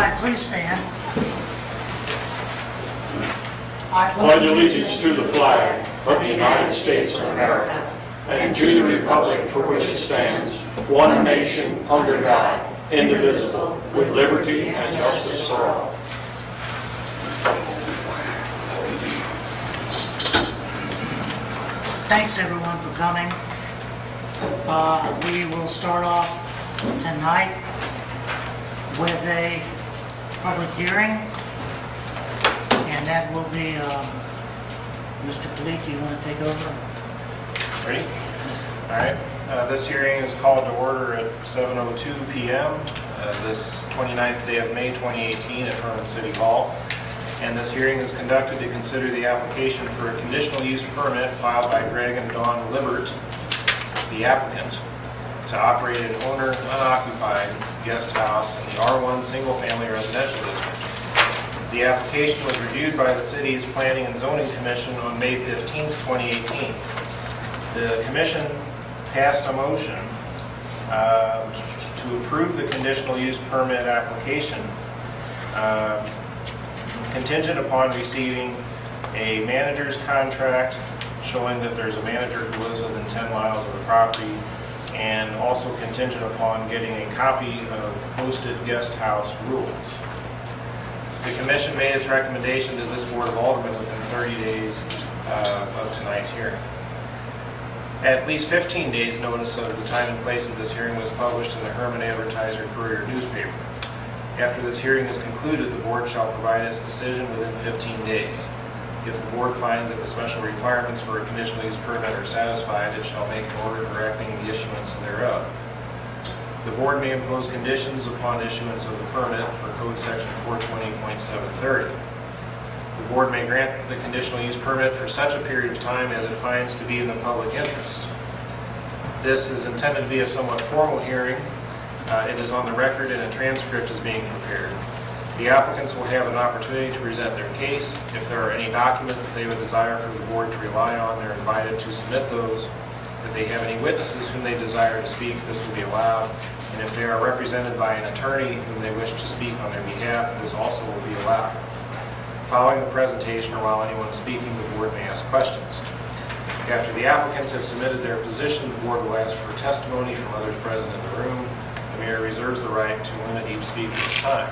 right, please stand. I pledge allegiance to the flag of the United States of America and to the republic for which it stands, one nation, under God, indivisible, with liberty and justice for all. Thanks everyone for coming. We will start off tonight with a public hearing, and that will be, Mr. Polite, do you want to take over? Ready? All right. This hearing is called to order at 7:02 p.m. This 29th day of May 2018 at Herman City Hall. And this hearing is conducted to consider the application for a conditional use permit filed by Greg and Dawn Libert, the applicant, to operate an owner-unoccupied guest house in the R1 Single Family Residential District. The application was reviewed by the city's Planning and Zoning Commission on May 15, 2018. The commission passed a motion to approve the conditional use permit application contingent upon receiving a manager's contract showing that there's a manager who lives within 10 miles of the property, and also contingent upon getting a copy of posted guest house rules. The commission made its recommendation to this Board of Aldermen within 30 days of tonight's hearing. At least 15 days notice of the time and place of this hearing was published in the Herman Advertiser Courier newspaper. After this hearing is concluded, the board shall provide its decision within 15 days. If the board finds that the special requirements for a conditional use permit are satisfied, it shall make an order directing the issuance thereof. The board may impose conditions upon issuance of the permit per Code Section 420.730. The board may grant the conditional use permit for such a period of time as it finds to be in the public interest. This is intended to be a somewhat formal hearing. It is on the record and a transcript is being prepared. The applicants will have an opportunity to present their case. If there are any documents that they would desire for the board to rely on, they're invited to submit those. If they have any witnesses whom they desire to speak, this will be allowed. And if they are represented by an attorney whom they wish to speak on their behalf, this also will be allowed. Following the presentation or while anyone is speaking, the board may ask questions. After the applicants have submitted their position, the board will ask for testimony from others present in the room. The mayor reserves the right to limit each speaker's time.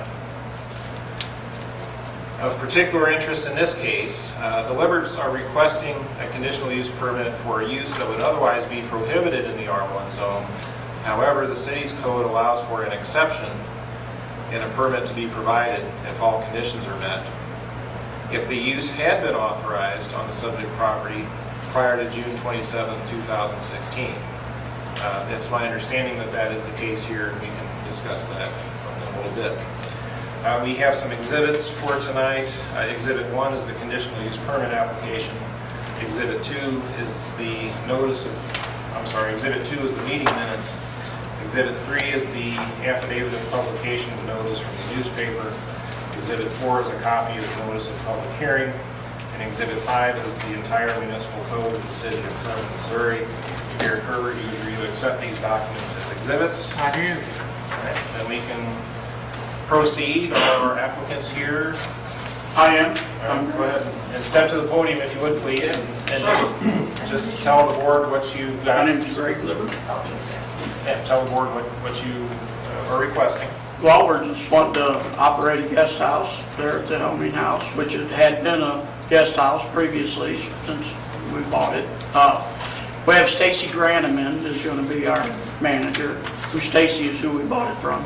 Of particular interest in this case, the Liberts are requesting a conditional use permit for a use that would otherwise be prohibited in the R1 zone. However, the city's code allows for an exception in a permit to be provided if all conditions are met. If the use had been authorized on the subject property prior to June 27, 2016. It's my understanding that that is the case here, and we can discuss that in a little bit. We have some exhibits for tonight. Exhibit 1 is the conditional use permit application. Exhibit 2 is the Exhibit 2 is the meeting minutes. Exhibit 3 is the affidavit of publication of notice from the newspaper. Exhibit 4 is a copy of the notice of public hearing. And Exhibit 5 is the entire municipal code of the city of Herman, Missouri. Mayor Herbert, do you accept these documents as exhibits? I do. All right, then we can proceed. Are our applicants here? I am. All right, go ahead and step to the podium if you would, please, and just tell the board what you've My got. name is Greg Libert. And tell the board what you are requesting. Well, we're just wanting to operate a guest house there at the Helming House, which it had been a guest house previously since we bought it. We have Stacy Granneman is going to be our manager, who Stacy is who we bought it from.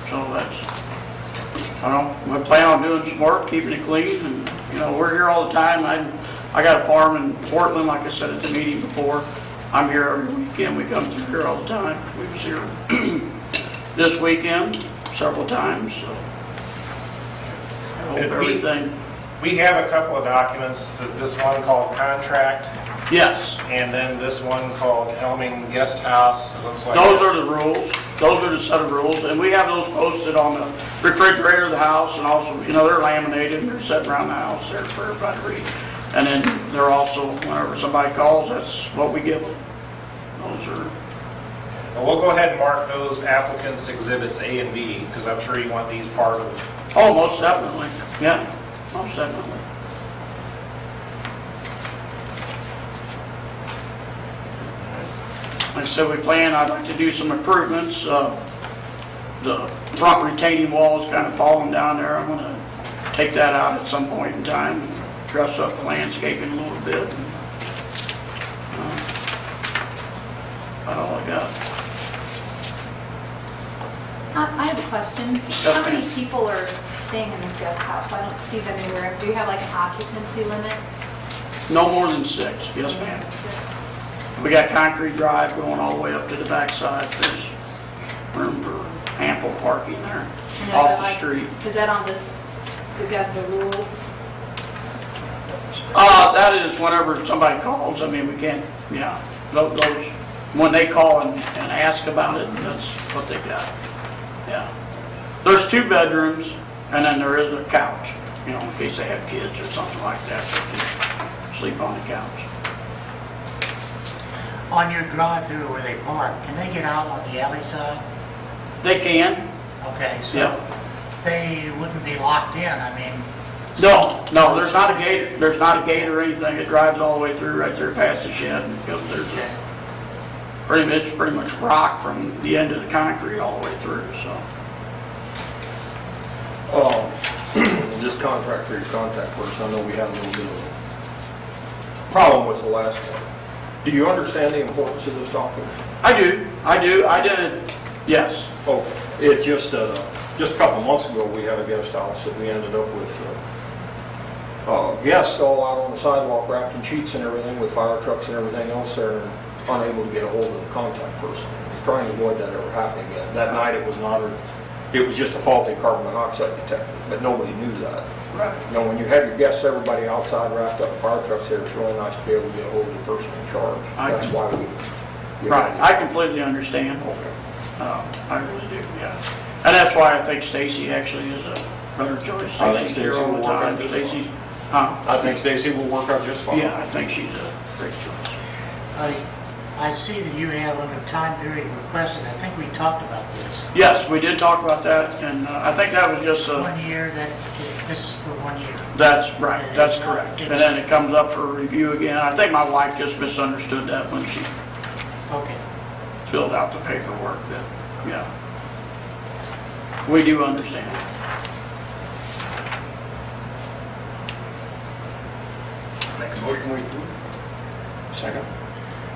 So that's, I don't know, we plan on doing some work, keeping it clean, and, you know, we're here all the time. I got a farm in Portland, like I said at the meeting before. I'm here every weekend. We come through here all the time. We was here this weekend several times, so I hope everything. We have a couple of documents, this one called contract, Yes, and then this one called Helming Guest House. It looks like those are the rules. Those are the set of rules, and we have those posted on the refrigerator of the house, and also, you know, they're laminated and they're sitting around the house there for everybody to read. And then they're also, whenever somebody calls, that's what we give them. Those are Well, we'll go ahead and mark those applicants exhibits A and B, because I'm sure you want these part of, Oh, most definitely, yeah, most definitely. Like I said, I'd like to do some improvements. The front retaining wall is kind of falling down there. I'm gonna take that out at some point in time, and dress up the landscaping a little bit. About all I got. I have a question. Yes, How many ma'am. people are staying in this guest house? I don't see them anywhere. Do you have like an occupancy limit? No more than 6, yes ma'am. 6. We got concrete drive going all the way up to the backside. There's room for ample parking there, And is off that the like- street. Is that on this, we got the rules? That is whenever somebody calls, I mean, we can't, yeah, those, when they call and ask about it, that's what they got, yeah. There's 2 bedrooms, and then there is a couch, you know, in case they have kids or something like that, they can sleep on the couch. On your drive-through where they park, can they get out on the alley side? They can, Okay, so Yeah. they wouldn't be locked in, I mean, no, there's not a gate, or anything, it drives all the way through right there past the shed, and goes, there's pretty much rock from the end of the concrete all the way through, so. This contract for your contact person, I know we had a little bit of a problem with the last one. Do you understand the importance of this document? I do, I did it, yes. Oh, it just a couple months ago, we had a guest house that we ended up with guests all out on the sidewalk wrapped in sheets and everything with fire trucks and everything else there, and unable to get a hold of the contact person. Trying to avoid that ever happening again. That night it was just a faulty carbon monoxide detector, but nobody knew that. Right. You know, when you have your guests, everybody outside wrapped up in fire trucks here, it's really nice to be able to get a hold of the person in charge. That's why we. Right, I completely understand. Okay. I really do, yeah. And that's why I think Stacy actually is a better choice. I think Stacy's here all the Stacy will work time. out just fine. Stacy's, I think Stacy will work out just fine. yeah, I think she's a great choice. I see that you have under time period requested, I think we talked about this. Yes, we did talk about that, and I think that was just a, 1 year, this is for 1 year. that's right, that's correct. And then it comes up for review again. I think my wife just misunderstood that when she Okay, filled out the paperwork, that, yeah. We do understand. Make a motion, we approve. Second?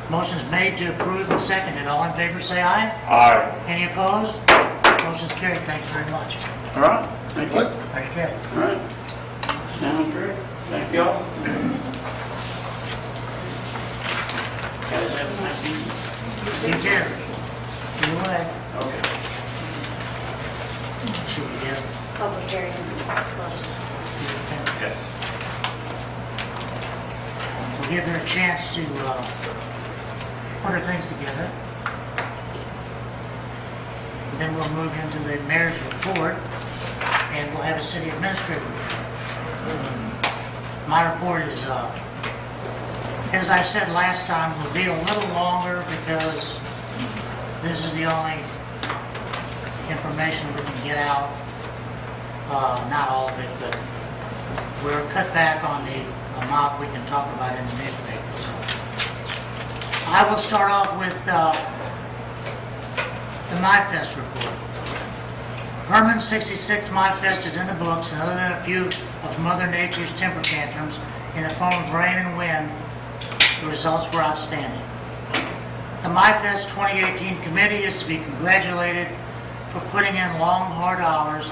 motion's made to approve and seconded, all in favor say aye. Aye. Any opposed? Motion's carried, thank you very much. All right, thank you. Very good. All right. Sounds great. Thank y'all. Guys, have a nice evening. You too. You would. Okay. Should we give? Public hearing closed. yes. We'll give her a chance to put her things together. Then we'll move into the mayor's report, and we'll have a city administrator report. My report is, as I said last time, will be a little longer because this is the only information we can get out. Not all of it, but we're cut back on the amount we can talk about in the newspaper. So I will start off with the MyFest report. Herman's 66 MyFest is in the books, and other than a few of Mother Nature's temper tantrums in the form of rain and wind, the results were outstanding. The MyFest 2018 committee is to be congratulated for putting in long, hard hours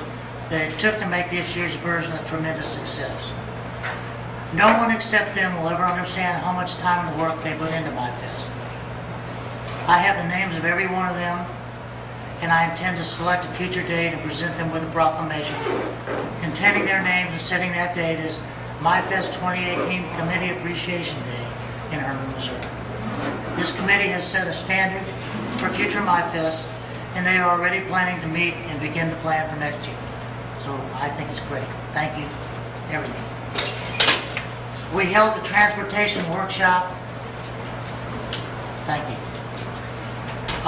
that it took to make this year's version a tremendous success. No one except them will ever understand how much time and work they put into MyFest. I have the names of every one of them, and I intend to select a future date and present them with a proclamation containing their names and setting that date as MyFest 2018 Committee Appreciation Day in Herman, Missouri. This committee has set a standard for future MyFest, and they are already planning to meet and begin to plan for next year. So I think it's great. Thank you, everyone. We held the transportation workshop. Thank you.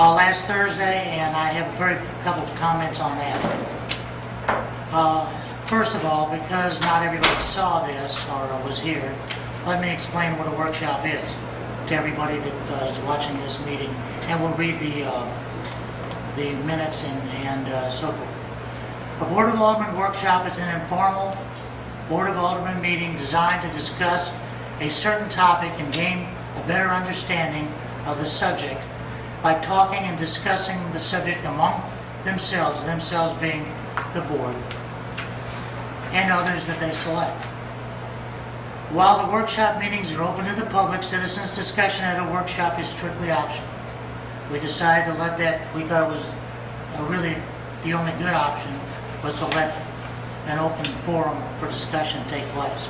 last Thursday, and I have a couple of comments on that. First of all, because not everybody saw this or was here, let me explain what a workshop is to everybody that is watching this meeting, and we'll read the minutes and so forth. A Board of Aldermen workshop is an informal Board of Aldermen meeting designed to discuss a certain topic and gain a better understanding of the subject by talking and discussing the subject among themselves being the board, and others that they select. While the workshop meetings are open to the public, citizens' discussion at a workshop is strictly optional. We decided to let that, we thought it was really the only good option was to let an open forum for discussion take place.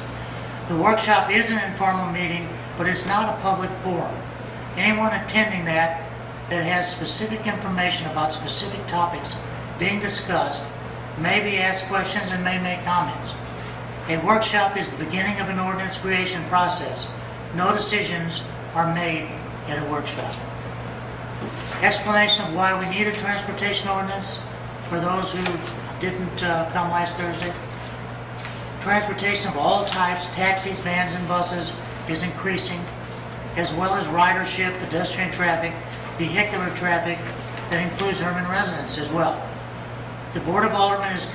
The workshop is an informal meeting, but it's not a public forum. Anyone attending that has specific information about specific topics being discussed may be asked questions and may make comments. A workshop is the beginning of an ordinance creation process. No decisions are made at a workshop. Explanation of why we need a transportation ordinance for those who didn't come last Thursday. Transportation of all types, taxis, vans, and buses is increasing, as well as ridership, pedestrian traffic, vehicular traffic that includes Herman residents as well. The Board of Aldermen is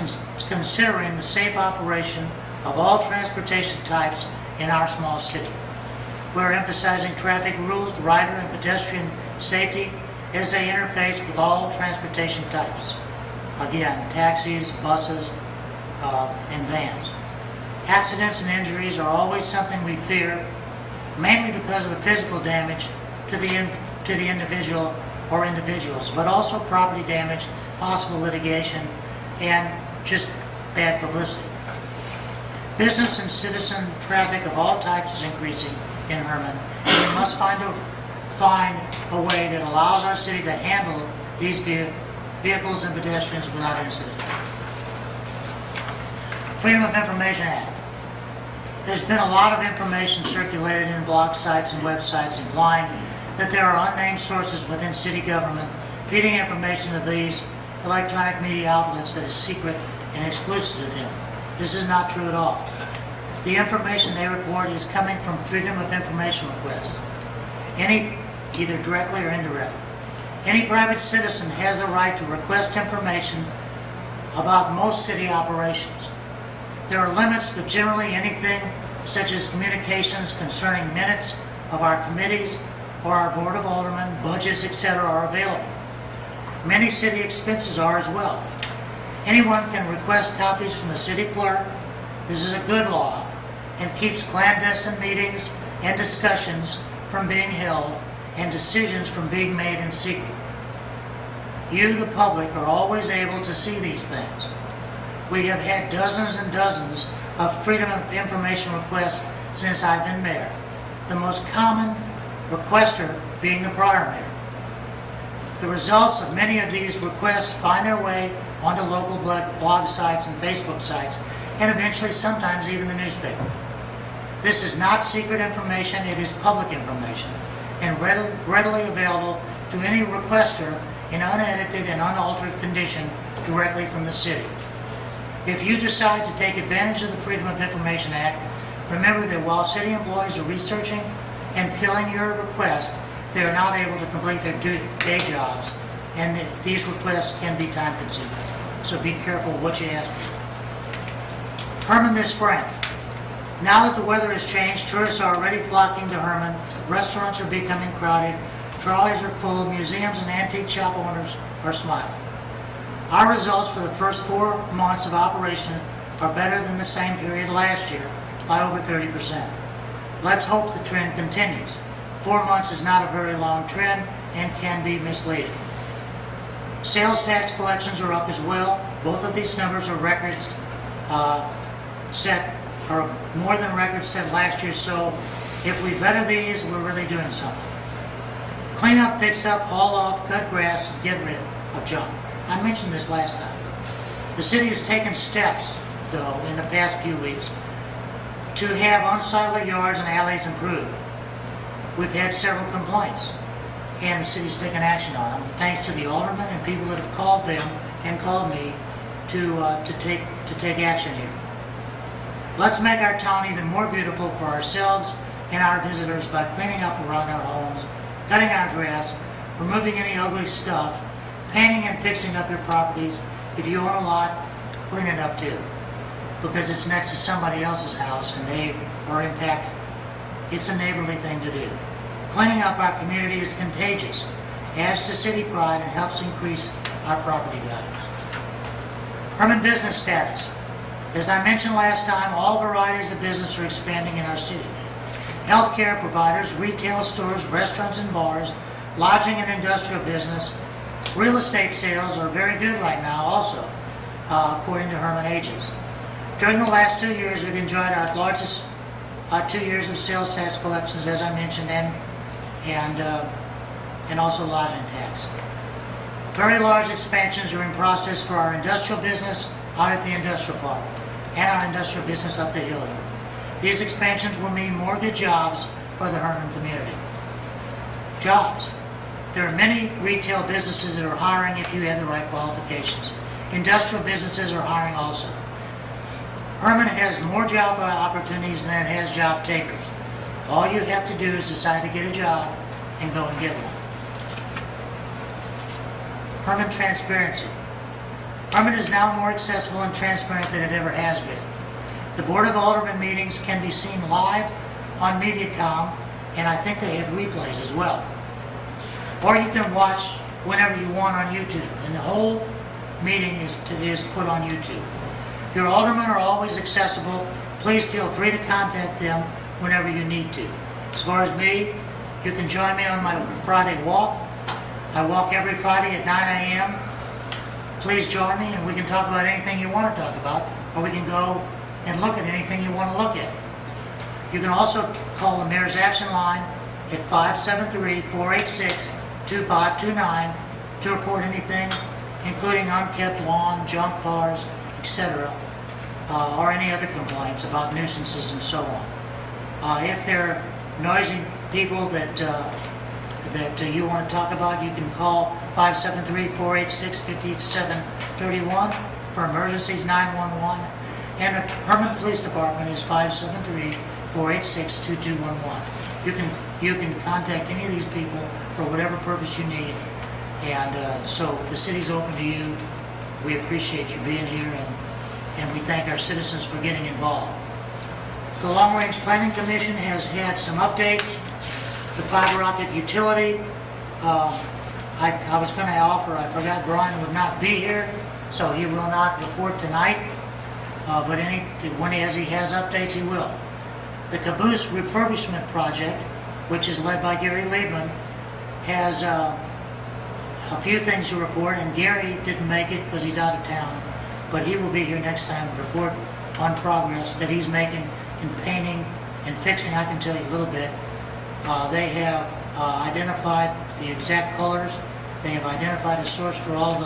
considering the safe operation of all transportation types in our small city. We're emphasizing traffic rules, rider and pedestrian safety as they interface with all transportation types. Again, taxis, buses, and vans. Accidents and injuries are always something we fear, mainly because of the physical damage to the individual or individuals, but also property damage, possible litigation, and just bad publicity. Business and citizen traffic of all types is increasing in Herman, and we must find a way that allows our city to handle these vehicles and pedestrians without incident. Freedom of Information Act. There's been a lot of information circulated in blog sites and websites implying that there are unnamed sources within city government feeding information to these electronic media outlets that is secret and exclusive to them. This is not true at all. The information they report is coming from Freedom of Information requests, either directly or indirectly. Any private citizen has the right to request information about most city operations. There are limits, but generally anything such as communications concerning minutes of our committees or our Board of Aldermen, budgets, etc. are available. Many city expenses are as well. Anyone can request copies from the city clerk. This is a good law and keeps clandestine meetings and discussions from being held and decisions from being made in secret. You, the public, are always able to see these things. We have had dozens and dozens of Freedom of Information requests since I've been mayor, the most common requester being the prior mayor. The results of many of these requests find their way onto local blog sites and Facebook sites, and eventually sometimes even the newspaper. This is not secret information, it is public information, and readily available to any requester in unedited and unaltered condition directly from the city. If you decide to take advantage of the Freedom of Information Act, remember that while city employees are researching and filling your request, they are not able to complete their day jobs, and that these requests can be time consuming. So be careful what you ask for. Herman this spring. Now that the weather has changed, tourists are already flocking to Herman, restaurants are becoming crowded, trolleys are full, museums and antique shop owners are smiling. Our results for the first 4 months of operation are better than the same period last year by over 30%. Let's hope the trend continues. 4 months is not a very long trend and can be misleading. Sales tax collections are up as well. Both of these numbers are records set, or more than records set last year, so if we better these, we're really doing something. Clean up, fix up, haul off, cut grass, and get rid of junk. I mentioned this last time. The city has taken steps, though, in the past few weeks to have unsightly yards and alleys improved. We've had several complaints. and the city's taken action on them, thanks to the aldermen and people that have called them and called me to take action here. Let's make our town even more beautiful for ourselves and our visitors by cleaning up around our homes, cutting our grass, removing any ugly stuff, painting and fixing up your properties. If you own a lot, clean it up too, because it's next to somebody else's house and they are impacted. It's a neighborly thing to do. Cleaning up our community is contagious, adds to city pride, and helps increase our property values. Herman business status. As I mentioned last time, all varieties of business are expanding in our city. Healthcare providers, retail stores, restaurants and bars, lodging and industrial business, real estate sales are very good right now also, according to Herman agents. During the last 2 years, we've enjoyed our largest 2 years of sales tax collections, as I mentioned, and also lodging tax. Very large expansions are in process for our industrial business out at the industrial park and our industrial business up the hill here. These expansions will mean more good jobs for the Herman community. Jobs. There are many retail businesses that are hiring if you have the right qualifications. Industrial businesses are hiring also. Herman has more job opportunities than it has job takers. All you have to do is decide to get a job and go and get one. Herman transparency. Herman is now more accessible and transparent than it ever has been. The Board of Aldermen meetings can be seen live on MediaCom, and I think they have replays as well. Or you can watch whenever you want on YouTube, and the whole meeting is put on YouTube. Your aldermen are always accessible. Please feel free to contact them whenever you need to. As far as me, you can join me on my Friday walk. I walk every Friday at 9 a.m. Please join me and we can talk about anything you want to talk about, or we can go and look at anything you want to look at. You can also call the Mayor's Action Line at 573-486-2529 to report anything, including unkept lawn, junk cars, etc., or any other complaints about nuisances and so on. If there are noisy people that you want to talk about, you can call 573-486-5731 for emergencies, 911, and the Herman Police Department is 573-486-2211. You can contact any of these people for whatever purpose you need, and so the city's open to you. We appreciate you being here, and we thank our citizens for getting involved. The Long Range Planning Commission has had some updates. The fiber optic utility, I was going to offer, I forgot Brian would not be here, so he will not report tonight, but as he has updates, he will. The Caboose refurbishment project, which is led by Gary Liebman, has a few things to report, and Gary didn't make it because he's out of town, but he will be here next time to report on progress that he's making in painting and fixing. I can tell you a little bit. They have identified the exact colors. They have identified a source for all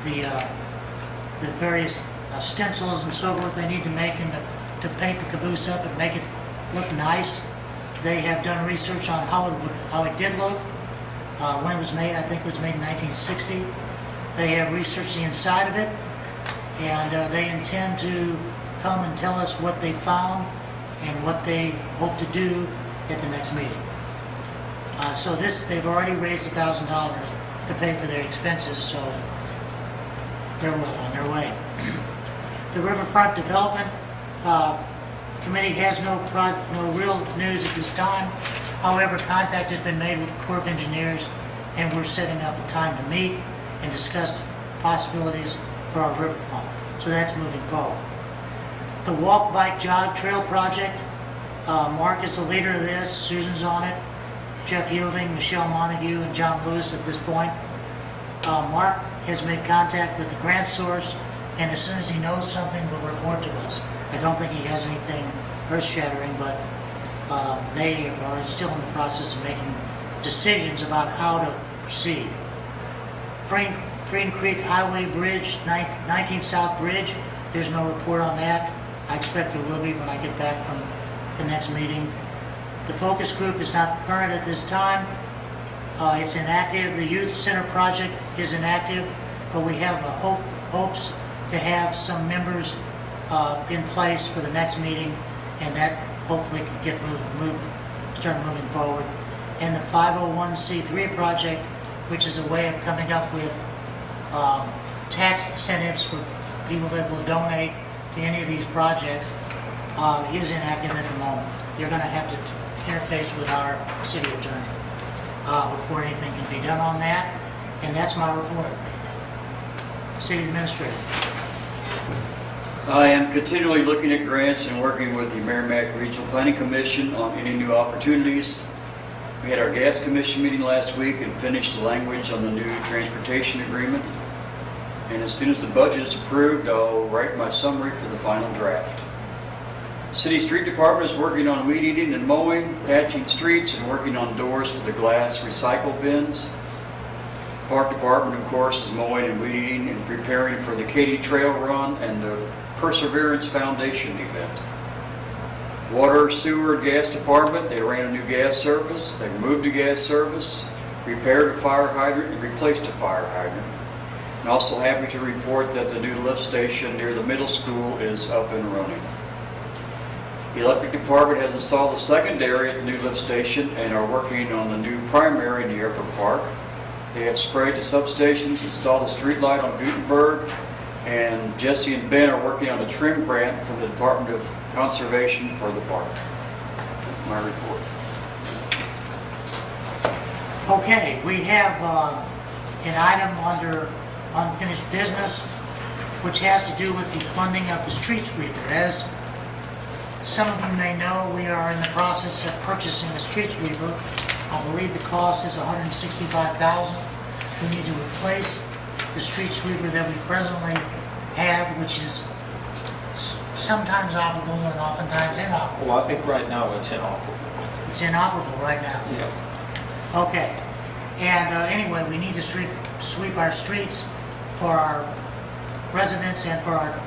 the various stencils and so forth they need to make and to paint the caboose up and make it look nice. They have done research on how it did look when it was made. I think it was made in 1960. They have researched the inside of it, and they intend to come and tell us what they found and what they hope to do at the next meeting. So they've already raised $1,000 to pay for their expenses, so they're well on their way. The Riverfront Development Committee has no real news at this time. However, contact has been made with the Corps of Engineers, and we're setting up a time to meet and discuss possibilities for our riverfront. So that's moving forward. The Walk, Bike, Jog Trail Project, Mark is the leader of this, Susan's on it, Jeff Yielding, Michelle Montague, and John Lewis at this point. Mark has made contact with the grant source, and as soon as he knows something, will report to us. I don't think he has anything earth-shattering, but they are still in the process of making decisions about how to proceed. Freen Creek Highway Bridge, 19 South Bridge, there's no report on that. I expect there will be when I get back from the next meeting. The focus group is not current at this time. It's inactive. The youth center project is inactive, but we have hopes to have some members in place for the next meeting, and that hopefully can get start moving forward. And the 501c3 project, which is a way of coming up with tax incentives for people that will donate to any of these projects, is inactive at the moment. They're going to have to interface with our city attorney before anything can be done on that. And that's my report. City Administrator. I am continually looking at grants and working with the Merrimack Regional Planning Commission on any new opportunities. We had our gas commission meeting last week and finished the language on the new transportation agreement. And as soon as the budget is approved, I'll write my summary for the final draft. City Street Department is working on weed eating and mowing, patching streets, and working on doors for the glass recycle bins. Park Department, of course, is mowing and weed eating and preparing for the Katy Trail Run and the Perseverance Foundation event. Water, Sewer, and Gas Department, they ran a new gas service, they moved a gas service, repaired a fire hydrant, and replaced a fire hydrant. And also happy to report that the new lift station near the middle school is up and running. The Electric Department has installed a secondary at the new lift station and are working on the new primary in the airport park. They have sprayed the substations, installed a street light on Gutenberg, and Jesse and Ben are working on a trim grant from the Department of Conservation for the park. My report. Okay, we have an item under unfinished business, which has to do with the funding of the street sweeper. As some of you may know, we are in the process of purchasing a street sweeper. I believe the cost is $165,000. We need to replace the street sweeper that we presently have, which is sometimes operable and oftentimes inoperable. Well, I think right now it's inoperable. It's inoperable right now. Yeah. Okay. And anyway, we need to sweep our streets for our residents and for our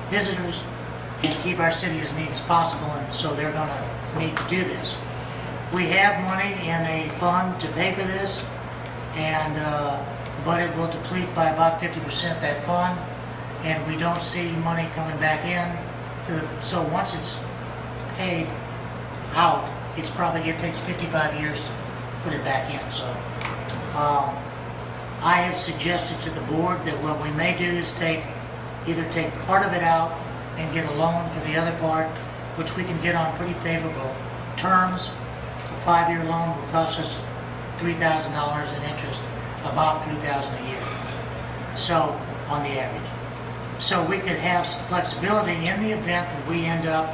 visitors and keep our city as neat as possible, and so they're going to need to do this. We have money in a fund to pay for this, and but it will deplete by about 50% that fund, and we don't see money coming back in. So once it's paid out, it takes 55 years to put it back in. So I have suggested to the board that what we may do is either take part of it out and get a loan for the other part, which we can get on pretty favorable terms. A 5-year loan will cost us $3,000 in interest, about $3,000 a year. So on the average. So we could have some flexibility in the event that we end up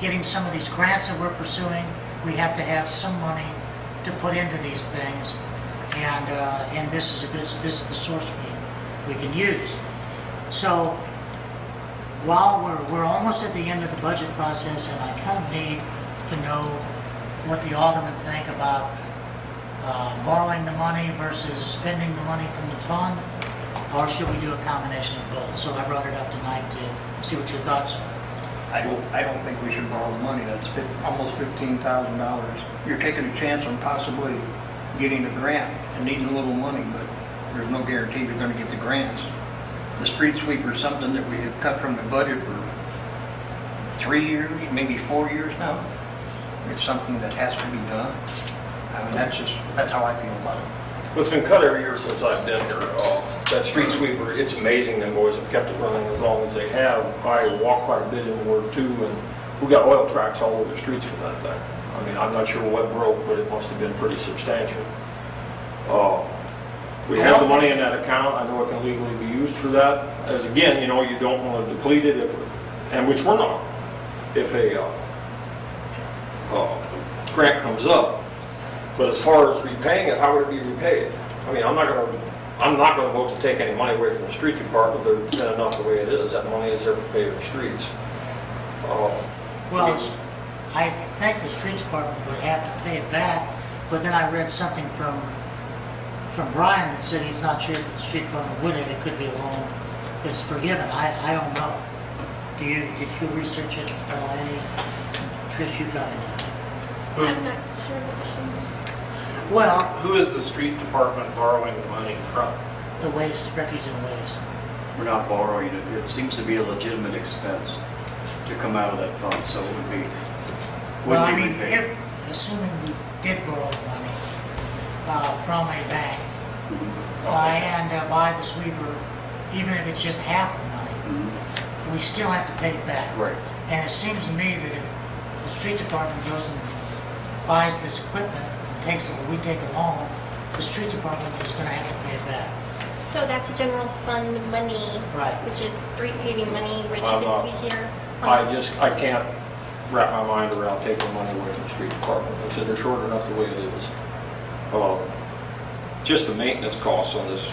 getting some of these grants that we're pursuing. We have to have some money to put into these things, and this is the source we can use. So while we're almost at the end of the budget process, and I kind of need to know what the aldermen think about borrowing the money versus spending the money from the fund, or should we do a combination of both? So I brought it up tonight to see what your thoughts are. I don't think we should borrow the money. That's almost $15,000. You're taking a chance on possibly getting a grant and needing a little money, but there's no guarantee you're going to get the grants. The street sweeper is something that we have cut from the budget for 3 years, maybe 4 years now. It's something that has to be done. I mean, that's how I feel about it. Well, it's been cut every year since I've been here. That street sweeper, it's amazing them boys have kept it running as long as they have. I walk quite a bit in Ward 2, and we got oil tracks all over the streets from that thing. I mean, I'm not sure what broke, but it must have been pretty substantial. We have the money in that account. I know it can legally be used for that. As again, you know, you don't want to deplete it, and which we're not. If a grant comes up. But as far as repaying it, how would it be repaid? I mean, I'm not going to vote to take any money away from the street department. There's been enough the way it is. That money is there for paving the streets. Well, I think the street department would have to pay it back, but then I read something from Brian that said he's not sure if the street department would have. It could be a loan that's forgiven. I don't know. Did you research it? Any, Trish, you got it? I'm not sure. Well, Who is the street department borrowing the money from? the waste, refuse and waste. We're not borrowing it. It seems to be a legitimate expense to come out of that fund, so it would be, Well, I would be mean, repaid. if, assuming we did borrow the money from a bank, and buy the sweeper, even if it's just half the money, we still have to pay it back. Right. And it seems to me that if the street department goes and buys this equipment, and takes it, we take it home, the street department is gonna have to pay it back. So that's general fund money, Right. which is street paving money, which I'm you not- can see here. on this. I can't wrap my mind around taking money away from the street department. I said they're short enough the way it is. Just the maintenance costs on this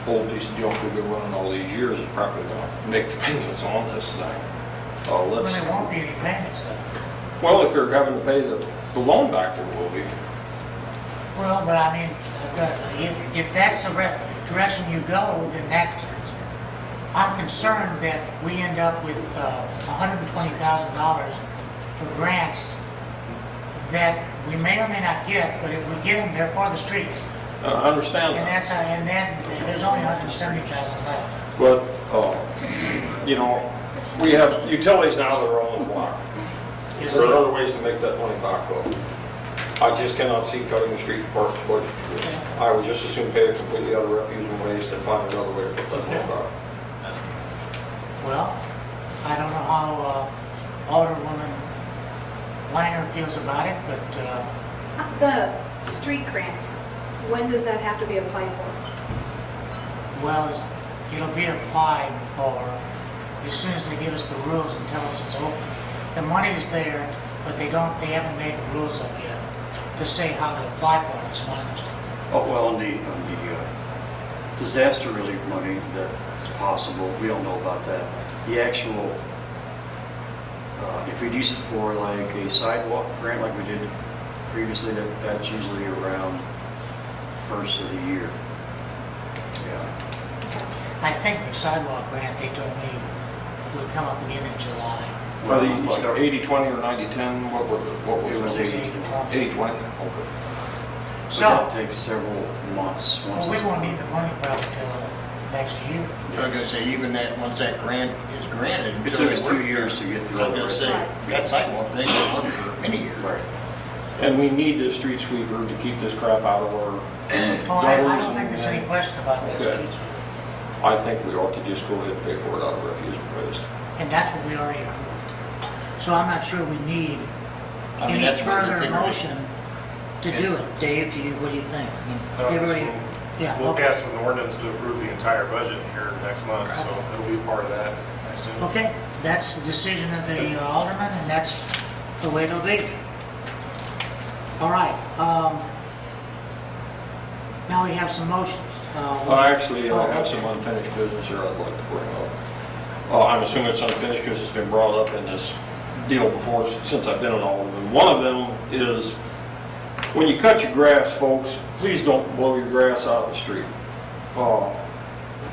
old piece of junk we've been running all these years is probably gonna make the payments on this thing. Well, there won't be any payments though. Well, if they're having to pay the loan back, there will be. Well, but I mean, if that's the direction you go, then that's, I'm concerned that we end up with $120,000 for grants that we may or may not get, but if we get them, they're for the streets. I understand And that. that's, and then there's only 170,000 left. But, we have utilities now that are on the block. You There are see? other ways to make that money back up. I just cannot see cutting the street department's budget for this. I would just as soon pay it completely out of refuse and waste and find another way to put that money back. Well, I don't know how Alderwoman Liner feels about it, but The street grant, when does that have to be applied for? well, it'll be applied for as soon as they give us the rules and tell us it's open. The money is there, but they haven't made the rules up yet to say how to apply for it, is what I understand. Oh, well, on the disaster relief money that's possible, we don't know about that. The actual, if we'd use it for like a sidewalk grant like we did previously, that's usually around first of the year. Yeah. I think the sidewalk grant, they told me, would come up again in July. Well, Well, like 80/20 or 90/10, what was it? What It was 80. 80/20, okay. But So, that takes several months. once well, we it's- won't need the money probably till next year. So I was gonna say, even that, once that grant is granted. It until took us they 2 work- years to get through I all was the gonna rest. say, that sidewalk thing went on for many years. Right. And we need the street sweeper to keep this crap out of our Well, I don't think there's any question about that Okay. street sweeper. I think we ought to just go ahead and pay for it out of refuse and waste. And that's what we already approved. So I'm not sure we need I mean, any that's what we further figured. motion to do it. Dave, what do you think? I mean, they've already, yeah, We'll okay. pass an ordinance to approve the entire budget here next month, so it'll be part of that, I assume. Okay, that's the decision of the alderman, and that's the way it'll be. All right, now we have some motions. Actually, I have some unfinished business here I'd like to bring up. I'm assuming it's unfinished because it's been brought up in this deal before since I've been on all of them. One of them is, when you cut your grass, folks, please don't blow your grass out of the street.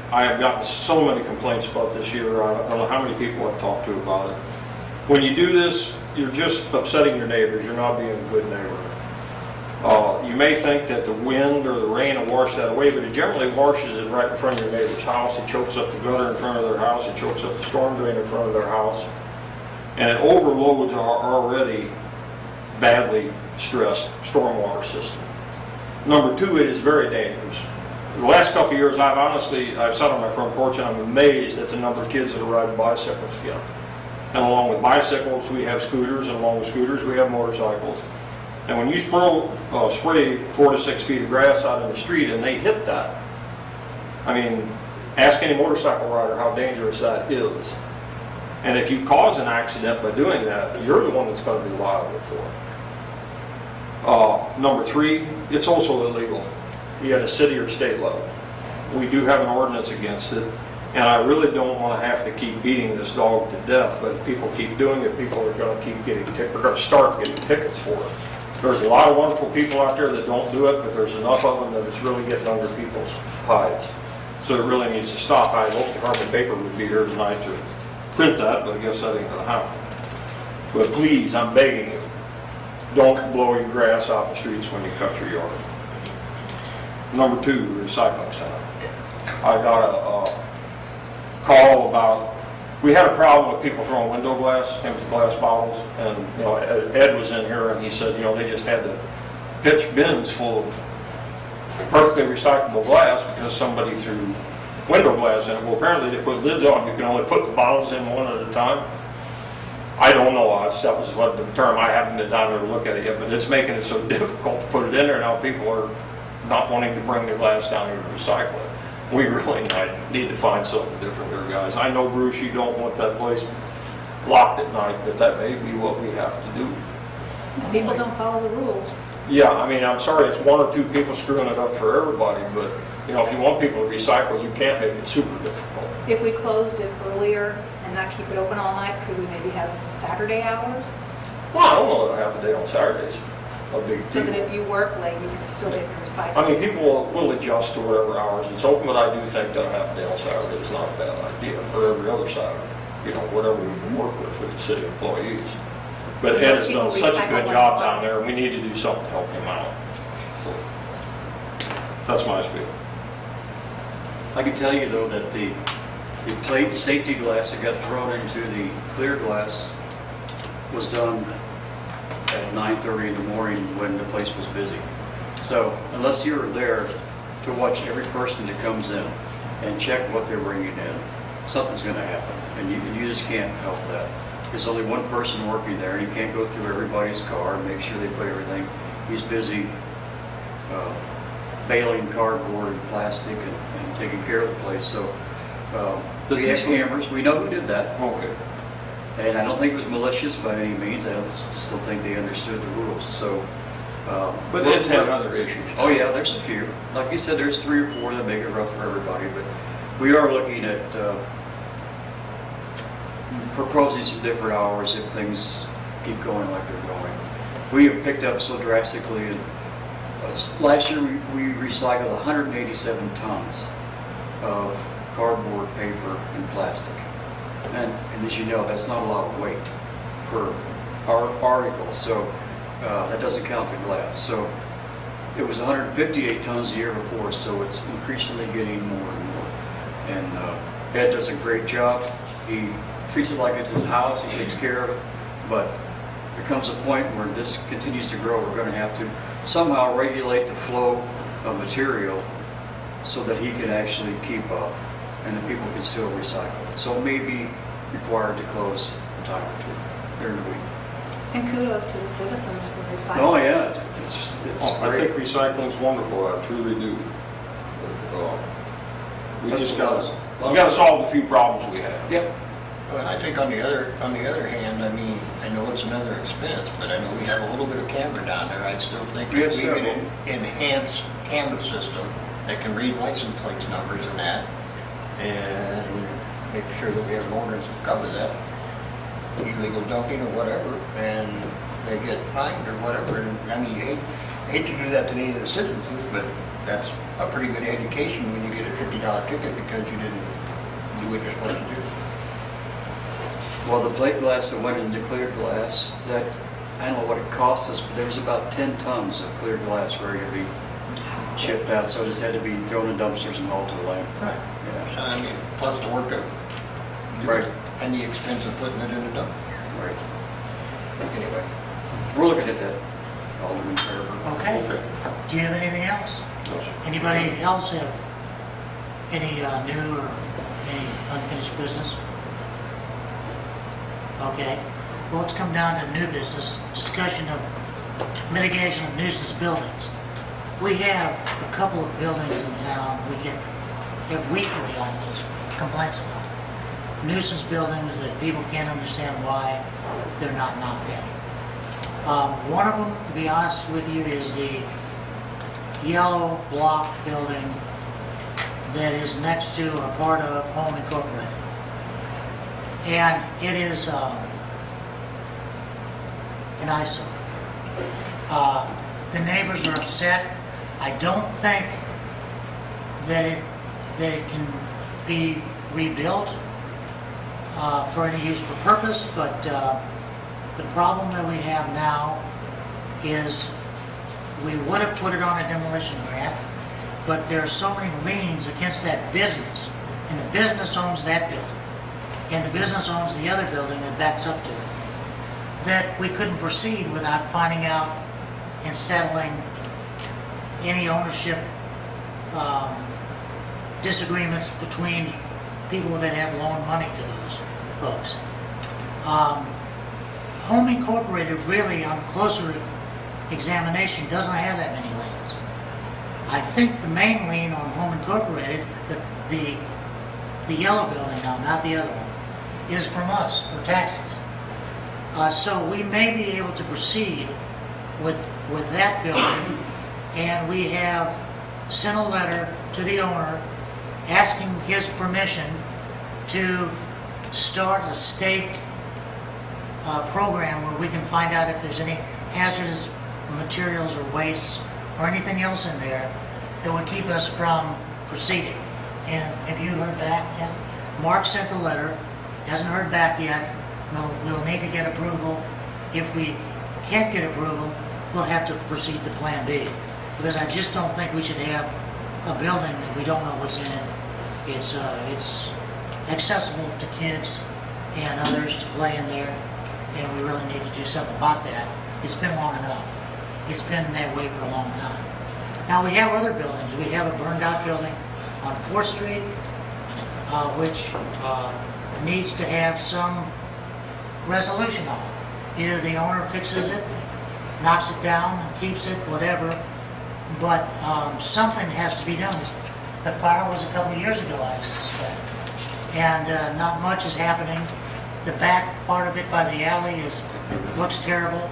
I have gotten so many complaints about this year. I don't know how many people I've talked to about it. When you do this, you're just upsetting your neighbors. You're not being a good neighbor. You may think that the wind or the rain will wash that away, but it generally washes it right in front of your neighbor's house. It chokes up the gutter in front of their house. It chokes up the storm drain in front of their house. And it overloads our already badly stressed stormwater system. Number two, it is very dangerous. The last couple of years, I've sat on my front porch and I'm amazed at the number of kids that are riding bicycles again. And along with bicycles, we have scooters, and along with scooters, we have motorcycles. And when you spray 4 to 6 feet of grass out in the street and they hit that, I mean, ask any motorcycle rider how dangerous that is. And if you cause an accident by doing that, you're the one that's going to be liable for it. Number three, it's also illegal, be at a city or state level. We do have an ordinance against it, and I really don't want to have to keep beating this dog to death, but if people keep doing it, people are going to keep getting we're going to start getting tickets for it. There's a lot of wonderful people out there that don't do it, but there's enough of them that it's really getting under people's hides. So it really needs to stop. I hope the Harmon paper would be here tonight to print that, but I guess that ain't going to happen. But please, I'm begging you, don't blow your grass out the streets when you cut your yard. Number 2, recycling center. I got a call about, we had a problem with people throwing window glass, empty glass bottles, and, you know, Ed was in here and he said, you know, they just had to pitch bins full of perfectly recyclable glass because somebody threw window glass in it. Well, apparently they put lids on, you can only put the bottles in one at a time. I don't know, that was what the term, I haven't been down there to look at it yet, but it's making it so difficult to put it in there now, people are not wanting to bring their glass down here to recycle it. We really need to find something different there, guys. I know, Bruce, you don't want that place locked at night, but that may be what we have to do. People don't follow the rules. Yeah, I mean, I'm sorry, it's 1 or 2 people screwing it up for everybody, but, you know, if you want people to recycle, you can't make it super difficult. If we closed it earlier and not keep it open all night, could we maybe have some Saturday hours? Well, I don't know that half a day on Saturdays. A big So that deal. if you work late, you can still get your recycling. I mean, people will adjust to whatever hours it's open, but I do think that a half a day on Saturday is not a bad idea, or every other Saturday, you know, whatever we can work with the city employees. But Ed Most has people done such a recycle good once job a down month. there, we need to do something to help him out. So, that's my spiel. I can tell you though that the plate safety glass that got thrown into the clear glass was done at 9:30 in the morning when the place was busy. So unless you're there to watch every person that comes in and check what they're bringing in, something's going to happen, and you just can't help that. There's only one person working there, and he can't go through everybody's car and make sure they put everything. He's busy baling cardboard and plastic and taking care of the place. So Does we he have see- cameras. We know who did that. Okay. And I don't think it was malicious by any means. I just don't think they understood the rules. So, But Ed's had other issues. oh yeah, there's a few. Like you said, there's 3 or 4 that make it rough for everybody. But we are looking at proposing some different hours if things keep going like they're going. We have picked up so drastically. And, last year we recycled 187 tons of cardboard, paper, and plastic. And as you know, that's not a lot of weight per article, so that doesn't count the glass. So it was 158 tons the year before, so it's increasingly getting more and more. And Ed does a great job. He treats it like it's his house, he takes care of it, but there comes a point where this continues to grow. We're going to have to somehow regulate the flow of material so that he can actually keep up and the people can still recycle. So it may be required to close a time or 2 during the week. And kudos to the citizens for recycling. Oh, yeah, it's I think great. recycling's wonderful, I truly do. We That's just what we gotta solve the few problems we have. Yep. Well, I think on the other hand, I mean, I know it's another expense, but I know we have a little bit of camera down there. I still think We have if we get several. an enhanced camera system that can read license plates numbers and that, and make sure that we have an ordinance to cover that, illegal dumping or whatever, and they get fined or whatever. And I mean, you hate to do that to any of the citizens, but that's a pretty good education when you get a $50 ticket because you didn't do what you're supposed to do. Well, the plate glass that went into clear glass, that, I don't know what it cost us, but there was about 10 tons of clear glass ready to be shipped out, so it just had to be thrown in dumpsters and hauled to the land. Right. Yeah. I mean, plus the work of Right. and the expense of putting it in the dump. Right. Anyway, We're looking at that, Alderman Fairburn. Okay. Do you have anything else? No, sir. Anybody else have any new or any unfinished business? Okay. Well, let's come down to new business, discussion of mitigation of nuisance buildings. We have a couple of buildings in town we get weekly almost complaints about. Nuisance buildings that people can't understand why they're not knocked down. One of them, to be honest with you, is the yellow block building that is next to or part of Home Incorporated. And it is an eyesore. The neighbors are upset. I don't think that it can be rebuilt for any useful purpose, but the problem that we have now is we would have put it on a demolition grant, but there are so many liens against that business, and the business owns that building, and the business owns the other building that backs up to it, that we couldn't proceed without finding out and settling any ownership disagreements between people that have loaned money to those folks. Home Incorporated really, on closer examination, doesn't have that many liens. I think the main lien on Home Incorporated, the yellow building now, not the other one, is from us for taxes. So we may be able to proceed with that building, and we have sent a letter to the owner asking his permission to start a state program where we can find out if there's any hazardous materials or wastes or anything else in there that would keep us from proceeding. And have you heard back yet? Mark sent the letter, hasn't heard back yet. We'll need to get approval. If we can't get approval, we'll have to proceed to Plan B. Because I just don't think we should have a building that we don't know what's in it. It's accessible to kids and others to play in there, and we really need to do something about that. It's been long enough. It's been that way for a long time. Now, we have other buildings. We have a burned out building on 4th Street, which needs to have some resolution on it. Either the owner fixes it, knocks it down, and keeps it, whatever, but something has to be done. The fire was a couple of years ago, I suspect, and not much is happening. The back part of it by the alley looks terrible.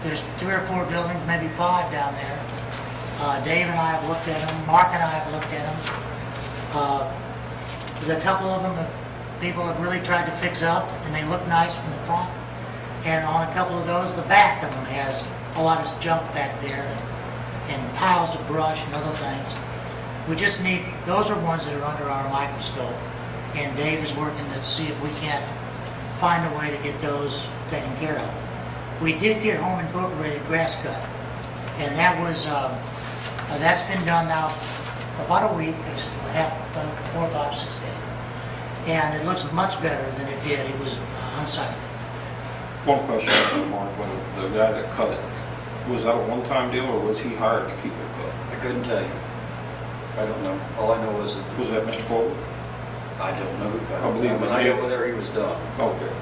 There's 3 or 4 buildings, maybe 5 down there. Dave and I have looked at them. Mark and I have looked at them. There's a couple of them that people have really tried to fix up, and they look nice from the front. And on a couple of those, the back of them has a lot of junk back there and piles of brush and other things. We just need, those are ones that are under our microscope. And Dave is working to see if we can't find a way to get those taken care of. We did get Home Incorporated grass cut, and that was, that's been done now about a week, 4, 5, 6 days. And it looks much better than it did. It was unsightly. One question, Mark, when the guy that cut it, was that a one-time deal or was he hired to keep it cut? I couldn't tell you. I don't know. All I know is that Was that Mr. Cole? I don't know. I believe When it I did. got over there, he was done. Okay.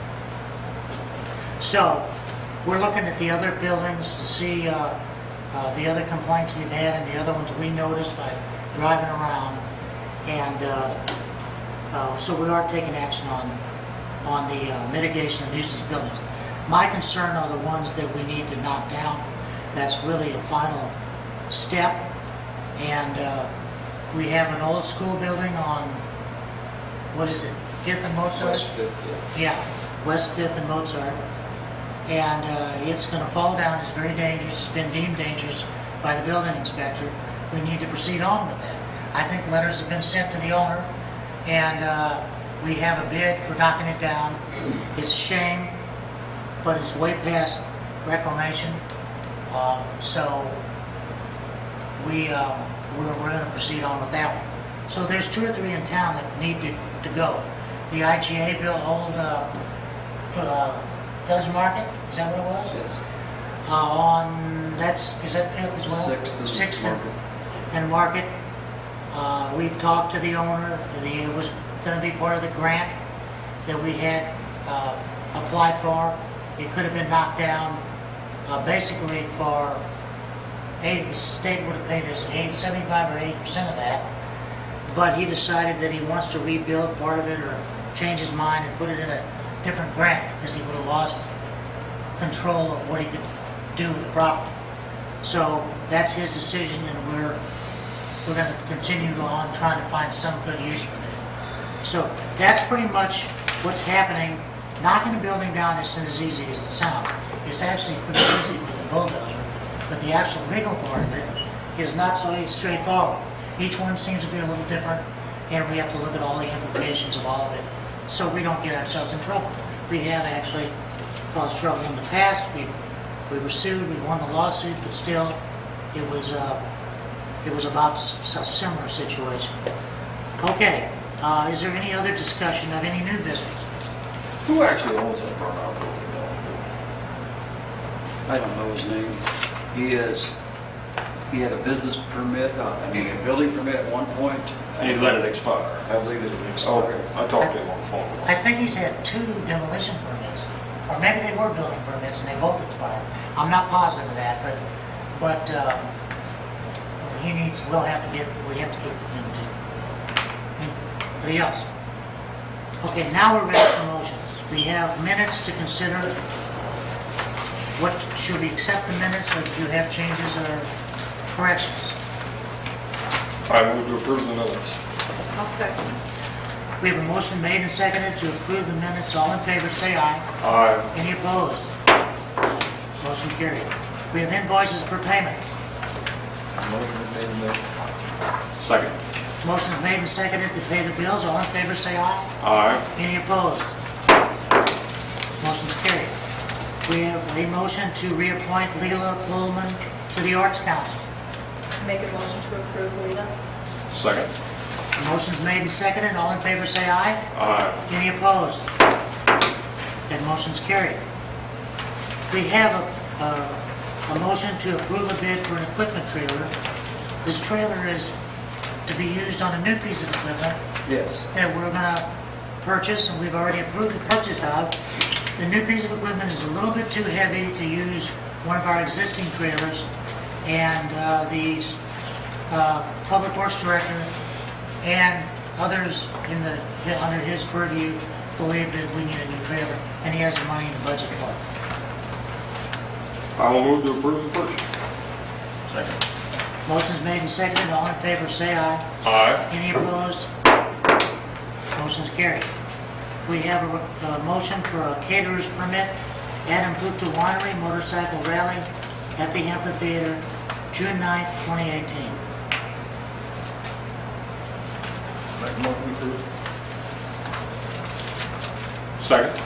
So, we're looking at the other buildings to see the other complaints we've had and the other ones we noticed by driving around. And so we are taking action on the mitigation of nuisance buildings. My concern are the ones that we need to knock down. That's really a final step. And we have an old school building on, what is it, 5th and Mozart? West Fifth, yeah. Yeah, West 5th and Mozart. And it's going to fall down. It's very dangerous. It's been deemed dangerous by the building inspector. We need to proceed on with that. I think letters have been sent to the owner, and we have a bid for knocking it down. It's a shame, but it's way past reclamation. So we're going to proceed on with that one. So there's 2 or 3 in town that need to go. The IGA bill, old Village Market, is that what it was? Yes. Is that 5th as well? 6th and 6th Market. and Market. We've talked to the owner. It was going to be part of the grant that we had applied for. It could have been knocked down basically for, the state would have paid us 75 or 80% of that. But he decided that he wants to rebuild part of it or change his mind and put it in a different grant because he would have lost control of what he could do with the property. So that's his decision, and we're going to continue on trying to find some good use for that. So that's pretty much what's happening. Knocking a building down isn't as easy as it sounds. It's actually pretty easy with the bulldozer, but the actual legal part of it is not so straightforward. Each one seems to be a little different, and we have to look at all the implications of all of it so we don't get ourselves in trouble. We have actually caused trouble in the past. We were sued, we won the lawsuit, but still, it was it was about a similar situation. Okay, is there any other discussion of any new business? Who actually owns that burnout building down I don't know his name. He had a business permit, a building permit at one point. there? And he let it expire. I believe it was expired. Okay, I talked to him on the phone. I think he's had 2 demolition permits, or maybe they were building permits and they both expired. I'm not positive of that, but he needs, we have to get him to, anybody else? Okay, now we're ready for motions. We have minutes to consider. What, should we accept the minutes, or do you have changes or corrections? I move to approve the minutes. I'll second. We have a motion made and seconded to approve the minutes. All in favor, say aye. Aye. Any opposed? Motion carried. We have invoices for payment. Second. Motion is made and seconded to pay the bills. All in favor, say aye. Aye. Any opposed? Motion's carried. We have a motion to reappoint Leila Pullman to the Arts Council. Make a motion to approve, Lena. Second. Motion's made and seconded. All in favor, say aye. Aye. Any opposed? That motion's carried. We have a motion to approve a bid for an equipment trailer. This trailer is to be used on a new piece of equipment Yes. that we're gonna purchase, and we've already approved the purchase of. The new piece of equipment is a little bit too heavy to use one of our existing trailers, and the Public Works Director and others under his purview believe that we need a new trailer, and he has the money in the budget for it. I will move to approve the purchase. Second. Motion's made and seconded. All in favor, say aye. Aye. Any opposed? Motion's carried. We have a motion for a caterer's permit, Adam Gupta Winery Motorcycle Rally at the amphitheater, June 9th, 2018. Make a motion to approve. Second.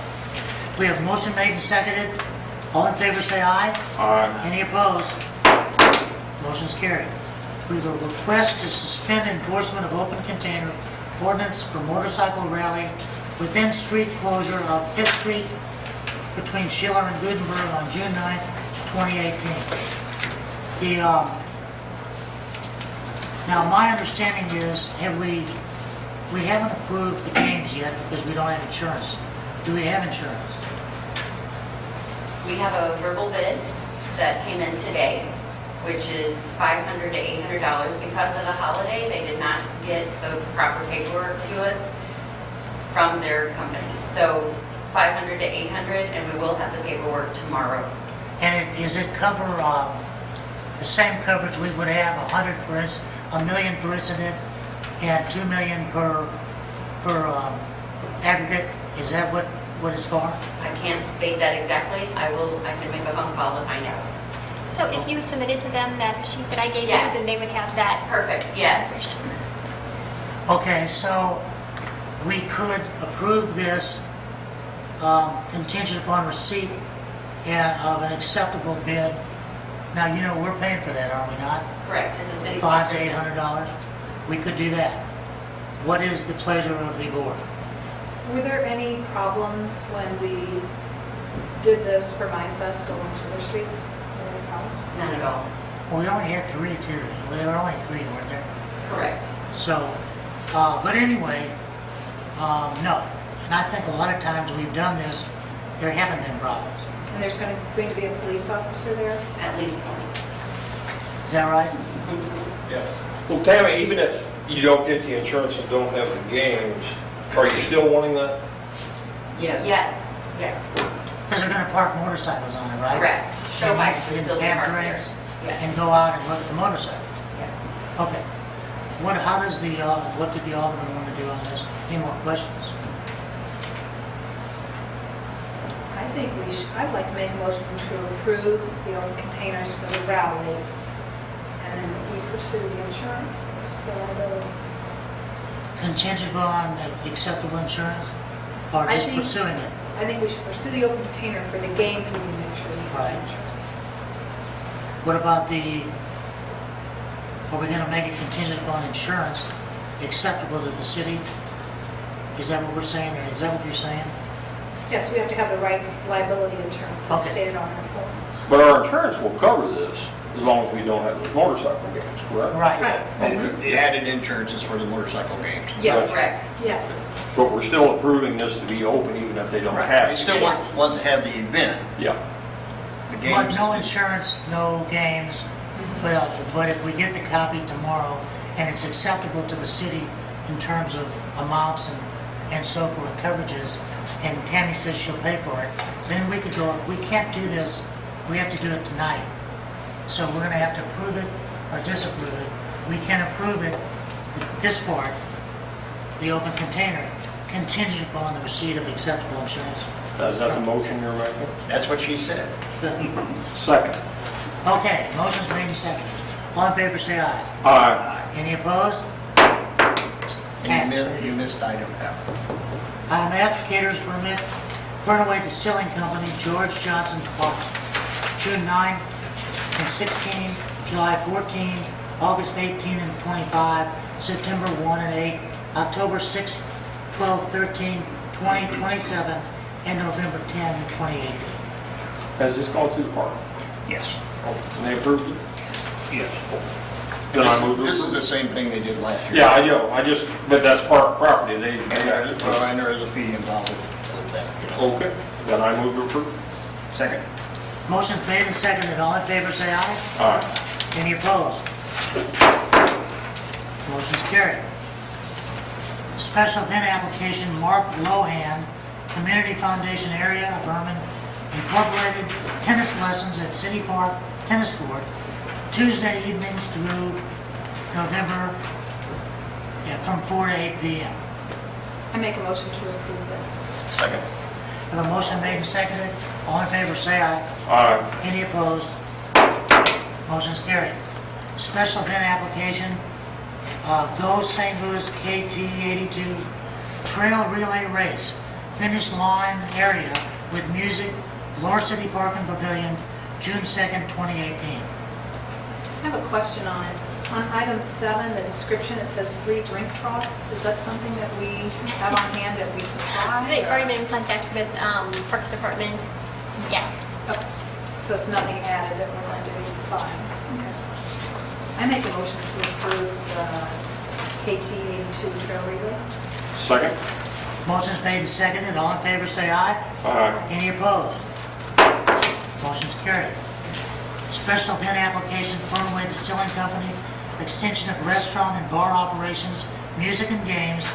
We have a motion made and seconded. All in favor, say aye. Aye. Any opposed? Motion's carried. We have a request to suspend enforcement of open container ordinance for motorcycle rally within street closure of Fifth Street between Schiller and Gutenberg on June 9th, 2018. Now, my understanding is, we haven't approved the games yet because we don't have insurance. Do we have insurance? We have a verbal bid that came in today, which is $500 to $800. Because of the holiday, they did not get the proper paperwork to us from their company. So $500 to $800, and we will have the paperwork tomorrow. And does it cover the same coverage we would have, 100 for instance, $1 million per incident, and $2 million per aggregate? Is that what it's for? I can't state that exactly. I can make a phone call to find out. So if you submitted to them that sheet that I gave Yes. you, then they would have that Perfect, yes. version. Okay, so we could approve this contingent upon receipt of an acceptable bid. Now, you know, we're paying for that, are we not? Correct, it's a city $500 sponsor. to $800? We could do that. What is the pleasure of the board? Were there any problems when we did this for My Fest along Sugar Street? Were there any problems? None at all. Well, we only had 3 too. Well, there were only 3, weren't there? Correct. So, but anyway, no. And I think a lot of times we've done this, there haven't been problems. And there's going to be a police officer there? At least one. Is that right? Yes. Well, Tammy, even if you don't get the insurance and don't have the games, are you still wanting that? Yes. Yes, yes. Because they're gonna park motorcycles on it, right? Correct. Show And bikes will still be have parked there. drinks Yes. and go out and look at the motorcycle. Yes. Okay. How does what did the Alderman want to do on this? Any more questions? I think I'd like to make a motion to approve the open containers for the rally, and then we pursue the insurance liability. Contingent upon acceptable insurance, or I just think- pursuing it? I think we should pursue the open container. For the games, we need to make sure we Right. have insurance. What about are we gonna make it contingent upon insurance acceptable to the city? Is that what we're saying, or is that what you're saying? Yes, we have to have the right liability insurance as Okay. stated on that form. But our insurance will cover this as long as we don't have those motorcycle games, correct? Right. Right. The added insurance is for the motorcycle games. Yes, Correct. yes. But we're still approving this to be open even if they don't Right. have They it. still want to have the event, Yeah. the But games. no insurance, no games. Well, but if we get the copy tomorrow and it's acceptable to the city in terms of amounts and so forth, coverages, and Tammy says she'll pay for it, then we could go, we can't do this, we have to do it tonight. So we're gonna have to approve it or disapprove it. We can approve it, this part, the open container, contingent upon the receipt of acceptable insurance. Is that the motion you're making? That's what she said. Second. Okay, motion's made and seconded. All in favor, say aye. Aye. Any opposed? And Passed. you missed item F. Item F, caterers permit, Fernaway Distilling Company, George Johnson Park, June 9 and 16, July 14, August 18 and 25, September 1 and 8, October 6, 12, 13, 20, 27, and November 10, 2018. Has this gone through the park? Yes. And they approved it? Yes. Then I move to This is approve. the same thing they did last year. Yeah, I know, but that's park property, they Well, and there is a fee involved with that. you know. Okay, then I move to approve. Second. Motion's made and seconded. All in favor, say aye. Aye. Any opposed? Motion's carried. Special event application, Mark Lohan, Community Foundation Area of Vernon Incorporated, tennis lessons at City Park Tennis Court, Tuesday evenings through November, from 4 to 8 p.m. I make a motion to approve this. Second. Have a motion made and seconded. All in favor, say aye. Aye. Any opposed? Motion's carried. Special event application, Go St. Louis KT 82 Trail Relay Race, finish line area with music, Lawrence City Park and Pavilion, June 2nd, 2018. I have a question on item 7, the description, it says 3 drink troughs. Is that something that we have on hand that we supply? They've already been in contact with Parks Department. Yeah. Okay. So it's nothing added that we're going to be buying? Okay. I make a motion to approve the KT 82 Trail Relay. Second? Motion's made and seconded. All in favor, say aye. Aye. Any opposed? Motion's carried. Special event application, Fernaway Distilling Company, extension of restaurant and bar operations, music and games,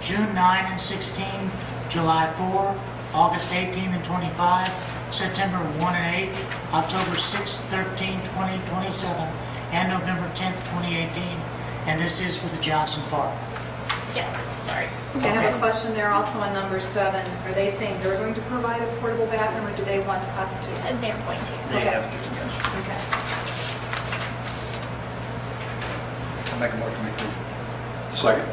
June 9 and 16, July 4, August 18 and 25, September 1 and 8, October 6, 13, 20, 27, and November 10th, 2018. And this is for the Johnson Park. Yes, sorry. Okay, I have a question there also on number 7. Are they saying they're going to provide a portable bathroom, or do they want us to? They're going to. They have to, yes. Okay. I'll make a motion to approve. Second?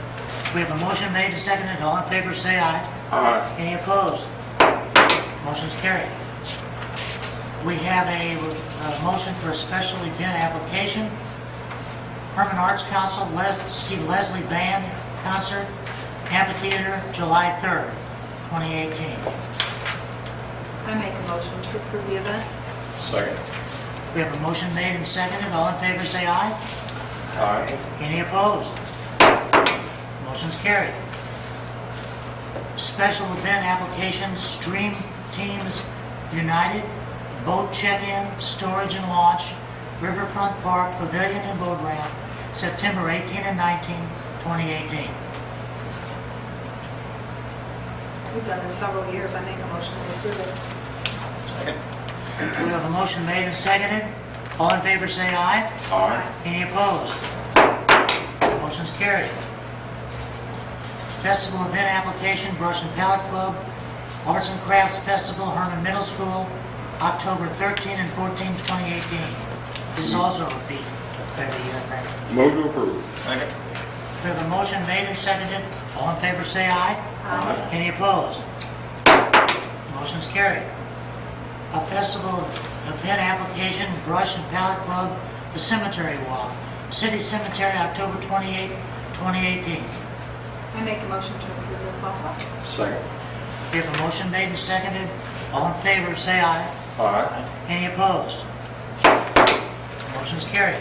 We have a motion made and seconded. All in favor, say aye. Aye. Any opposed? Motion's carried. We have a motion for a special event application. Herman Arts Council, Steve Leslie Band Concert, Amphitheater, July 3rd, 2018. I make a motion to approve the event. Second. We have a motion made and seconded. All in favor, say aye. Aye. Any opposed? Motion's carried. Special event application, Stream Teams United, boat check-in, storage and launch, Riverfront Park, Pavilion and Boat Ramp, September 18 and 19, 2018. We've done this several years. I make a motion to approve it. Second. We have a motion made and seconded. All in favor, say aye. Aye. Any opposed? Motion's carried. Festival event application, Brush and Pallet Club, Arts and Crafts Festival, Herman Middle School, October 13 and 14, 2018. This is also a repeat every year, right? Move to approve. Second. We have a motion made and seconded. All in favor, say aye. Aye. Any opposed? Motion's carried. A festival event application, Brush and Pallet Club, The Cemetery Walk, City Cemetery, October 28, 2018. I make a motion to approve this also. Second. We have a motion made and seconded. All in favor, say aye. Aye. Any opposed? Motion's carried.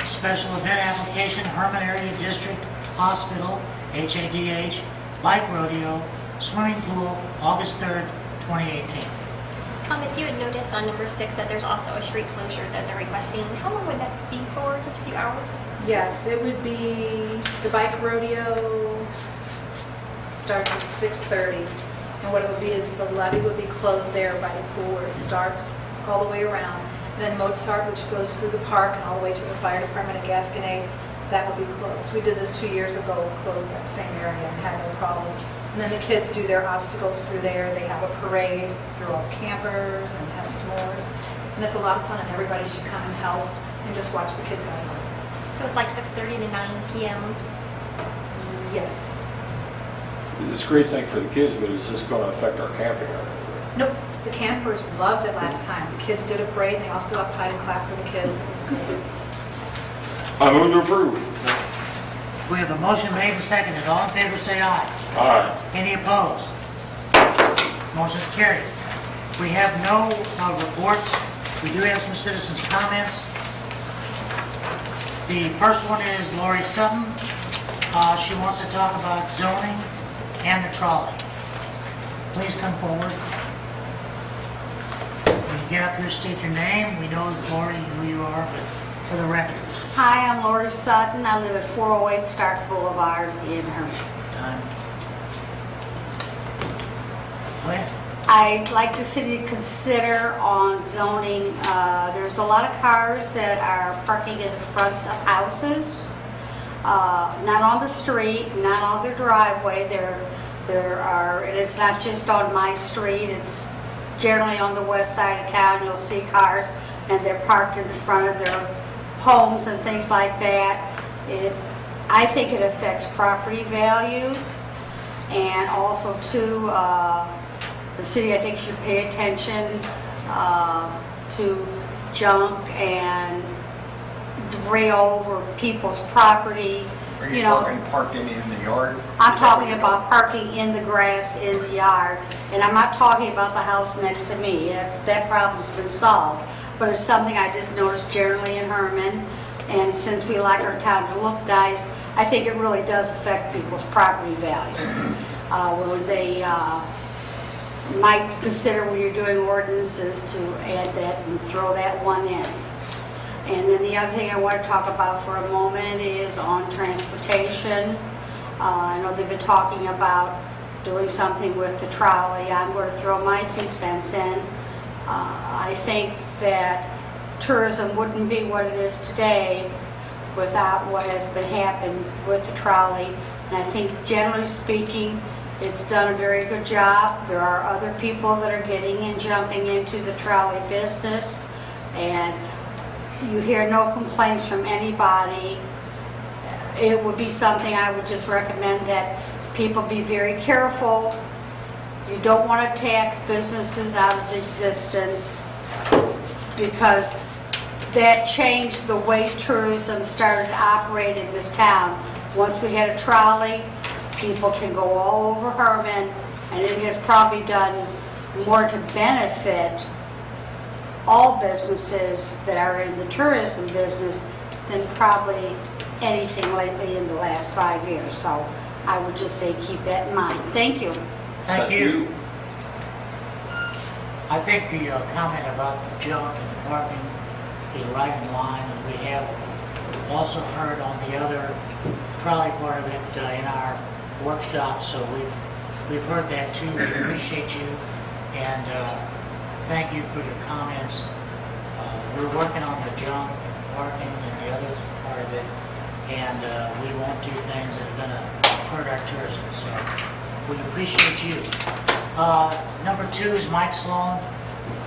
Special event application, Herman Area District Hospital, HADH, bike rodeo, swimming pool, August 3rd, 2018. If you had noticed on number 6 that there's also a street closure that they're requesting, how long would that be for? Just a few hours? Yes, it would be, the bike rodeo starts at 6:30. And what it would be is the levee would be closed there by the pool where it starts all the way around. And then Mozart, which goes through the park and all the way to the fire department at Gasconade, that will be closed. We did this 2 years ago, closed that same area and had no problem. And then the kids do their obstacles through there. They have a parade through all the campers and have s'mores. And it's a lot of fun and everybody should come and help and just watch the kids have fun. So it's like 6:30 to 9 p.m. Yes. It's a great thing for the kids, but is this going to affect our camping area? Nope, the campers loved it last time. The kids did a parade, and they all stood outside and clapped for the kids. It was good. I move to approve. We have a motion made and seconded. All in favor, say aye. Aye. Any opposed? Motion's carried. We have no reports. We do have some citizens' comments. The first one is Lori Sutton. She wants to talk about zoning and the trolley. Please come forward. When you get up here, state your name. We know, Lori, who you are, but for the record. Hi, I'm Lori Sutton. I live at 408 Stark Boulevard in Herman. Time. Go ahead. I'd like the city to consider on zoning, there's a lot of cars that are parking in the fronts of houses, not on the street, not on their driveway. There are, and it's not just on my street, it's generally on the west side of town. You'll see cars and they're parked in the front of their homes and things like that. I think it affects property values, and also too, the city, I think, should pay attention to junk and debris over people's property. Are you talking parking in the yard? I'm talking about parking in the grass in the yard, and I'm not talking about the house next to me. That problem's been solved, but it's something I just noticed generally in Herman, and since we like our town to look nice, I think it really does affect people's property values. When they might consider when you're doing ordinances to add that and throw that one in. And then the other thing I want to talk about for a moment is on transportation. I know they've been talking about doing something with the trolley. I'm going to throw my 2 cents in. I think that tourism wouldn't be what it is today without what has been happening with the trolley. And I think generally speaking, it's done a very good job. There are other people that are getting and jumping into the trolley business, and you hear no complaints from anybody. It would be something I would just recommend that people be very careful. You don't want to tax businesses out of existence, because that changed the way tourism started to operate in this town. Once we had a trolley, people can go all over Herman, and it has probably done more to benefit all businesses that are in the tourism business than probably anything lately in the last 5 years. So I would just say keep that in mind. Thank you. Thank you. I think the comment about the junk and the parking is right in line, and we have also heard on the other trolley part of it in our workshop, so we've heard that too. We appreciate you, and thank you for your comments. We're working on the junk and the parking and the other part of it, and we won't do things that are going to hurt our tourism, so we appreciate you. Number 2 is Mike Sloan.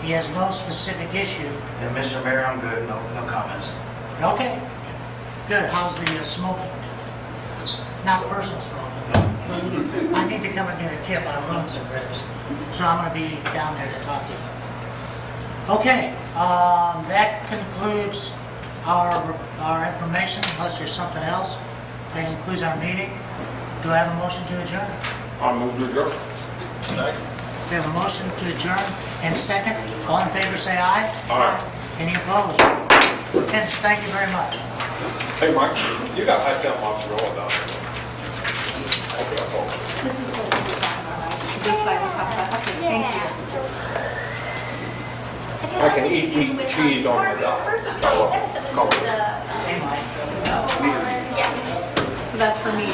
He has no specific issue. And Mr. Mayor, I'm good, no comments. Okay, good. How's the smoking? Not personal smoking. I need to come and get a tip. I ruined some ribs, so I'm going to be down there to talk to you about that. Okay, that concludes our information, unless there's something else that includes our meeting. Do I have a motion to adjourn? I'll move to adjourn. We have a motion to adjourn and second. All in favor, say aye. Aye. Any opposed? Ken, thank you very much. Hey, Mike, you got high temp mozzarella down there. Okay, I'll call. This is what we were talking about, right? Is this what I was talking about? Okay, thank you. I can eat meat and cheese on your diet. First, that was something to do with the, Hey, Mike. yeah. So that's for me.